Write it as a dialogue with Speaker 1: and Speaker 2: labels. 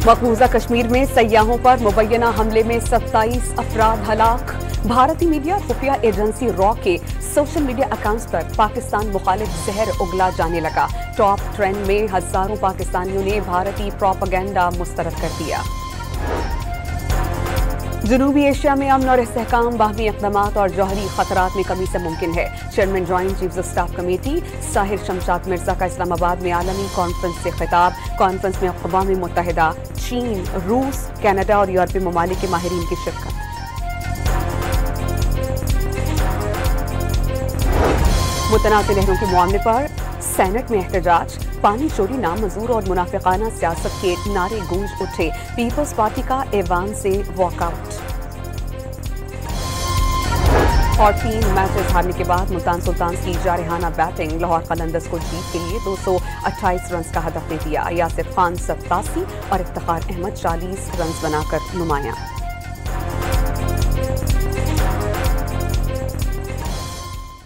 Speaker 1: मकबूजा कश्मीर में सयाहों पर मुबैना हमले में 27 अफराद हलाक। भारतीय मीडिया खुफिया एजेंसी रॉ के सोशल मीडिया अकाउंट्स पर पाकिस्तान मुखालिफ जहर उगला जाने लगा। टॉप ट्रेंड में हजारों पाकिस्तानियों ने भारतीय प्रोपेगेंडा मुस्तरद कर दिया। जनूबी एशिया में अमन और इस्तेहकाम बाहमी इक़दामात और जौहरी खतरात में कमी से मुमकिन है। Chairman joint chief of staff committee Sahir Shamshad Mirza का इस्लामाबाद में आलमी कॉन्फ्रेंस से खिताब। कॉन्फ्रेंस में अक़वाम मुत्तहिदा, चीन, रूस, कनाडा और यूरोपीय ममालिक के माहिरीन की शिरकत। मुतनाज़िर नहरों के मामले पर सेनेट में एहतजाज। पानी चोरी नामंजूर और मुनाफिकाना सियासत के नारे गूंज उठे। पीपल्स पार्टी का ऐवान से वॉकआउट। और 3 मैचेस हारने के बाद मुल्तान सुल्तान्स की जारहाना बैटिंग। लाहौर कलंदर्स को जीत के लिए 228 रन का हदफ दे दिया। यासिर खान 87 और इफ्तिखार अहमद 40 रन बनाकर नुमाया।